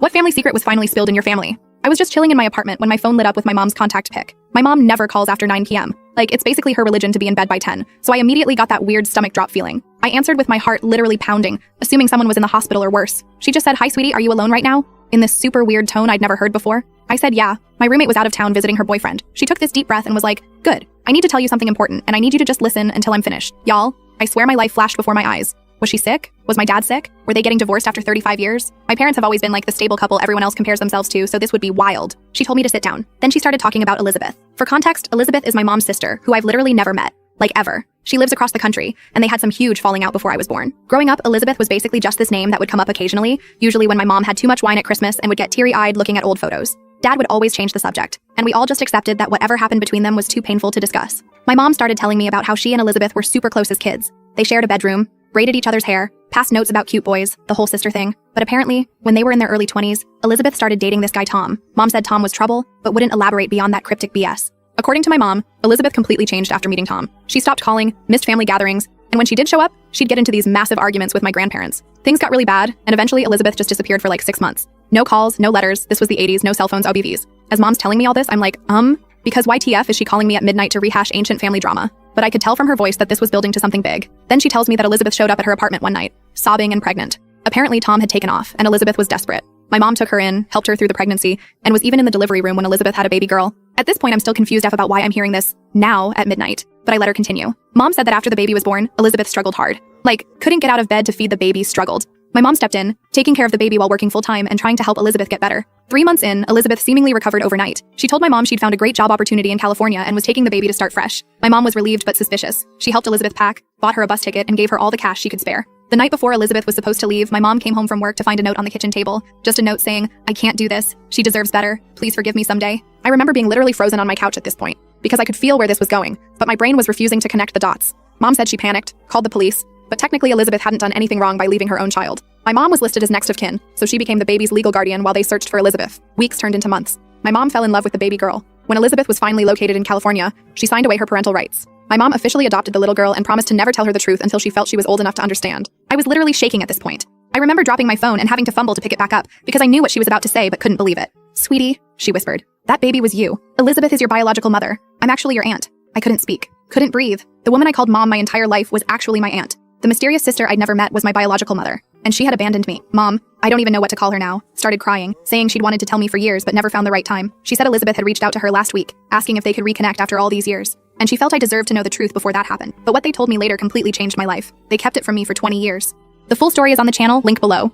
What family secret was finally spilled in your family? I was just chilling in my apartment when my phone lit up with my mom's contact pic. My mom never calls after 9 p.m. Like, it's basically her religion to be in bed by 10, so I immediately got that weird stomach drop feeling. I answered with my heart literally pounding, assuming someone was in the hospital or worse. She just said, "Hi, sweetie, are you alone right now?" In this super weird tone I'd never heard before. I said, "Yeah." My roommate was out of town visiting her boyfriend. She took this deep breath and was like, "Good. I need to tell you something important, and I need you to just listen until I'm finished." Y'all, I swear my life flashed before my eyes. Was she sick? Was my dad sick? Were they getting divorced after 35 years? My parents have always been like the stable couple everyone else compares themselves to, so this would be wild. She told me to sit down. Then she started talking about Elizabeth. For context, Elizabeth is my mom's sister, who I've literally never met. Like, ever. She lives across the country, and they had some huge falling out before I was born. Growing up, Elizabeth was basically just this name that would come up occasionally, usually when my mom had too much wine at Christmas and would get teary-eyed looking at old photos. Dad would always change the subject, and we all just accepted that whatever happened between them was too painful to discuss. My mom started telling me about how she and Elizabeth were super close as kids. They shared a bedroom, braided each other's hair, passed notes about cute boys, the whole sister thing. But apparently, when they were in their early 20s, Elizabeth started dating this guy Tom. Mom said Tom was trouble, but wouldn't elaborate beyond that cryptic BS. According to my mom, Elizabeth completely changed after meeting Tom. She stopped calling, missed family gatherings, and when she did show up, she'd get into these massive arguments with my grandparents. Things got really bad, and eventually Elizabeth just disappeared for like 6 months. No calls, no letters, this was the 80s, no cell phones, OBVs. As mom's telling me all this, I'm like, because YTF is she calling me at midnight to rehash ancient family drama? But I could tell from her voice that this was building to something big. Then she tells me that Elizabeth showed up at her apartment one night, sobbing and pregnant. Apparently Tom had taken off, and Elizabeth was desperate. My mom took her in, helped her through the pregnancy, and was even in the delivery room when Elizabeth had a baby girl. At this point, I'm still confused about why I'm hearing this now at midnight, but I let her continue. Mom said that after the baby was born, Elizabeth struggled hard. Like, couldn't get out of bed to feed the baby, struggled. My mom stepped in, taking care of the baby while working full-time and trying to help Elizabeth get better. 3 months in, Elizabeth seemingly recovered overnight. She told my mom she'd found a great job opportunity in California and was taking the baby to start fresh. My mom was relieved but suspicious. She helped Elizabeth pack, bought her a bus ticket, and gave her all the cash she could spare. The night before Elizabeth was supposed to leave, my mom came home from work to find a note on the kitchen table. Just a note saying, "I can't do this. She deserves better. Please forgive me someday." I remember being literally frozen on my couch at this point, because I could feel where this was going, but my brain was refusing to connect the dots. Mom said she panicked, called the police, but technically Elizabeth hadn't done anything wrong by leaving her own child. My mom was listed as next of kin, so she became the baby's legal guardian while they searched for Elizabeth. Weeks turned into months. My mom fell in love with the baby girl. When Elizabeth was finally located in California, she signed away her parental rights. My mom officially adopted the little girl and promised to never tell her the truth until she felt she was old enough to understand. I was literally shaking at this point. I remember dropping my phone and having to fumble to pick it back up because I knew what she was about to say but couldn't believe it. "Sweetie," she whispered, "that baby was you. Elizabeth is your biological mother. I'm actually your aunt." I couldn't speak, couldn't breathe. The woman I called mom my entire life was actually my aunt. The mysterious sister I'd never met was my biological mother, and she had abandoned me. Mom, I don't even know what to call her now, started crying, saying she'd wanted to tell me for years but never found the right time. She said Elizabeth had reached out to her last week, asking if they could reconnect after all these years. And she felt I deserved to know the truth before that happened. But what they told me later completely changed my life. They kept it from me for 20 years. The full story is on the channel, link below.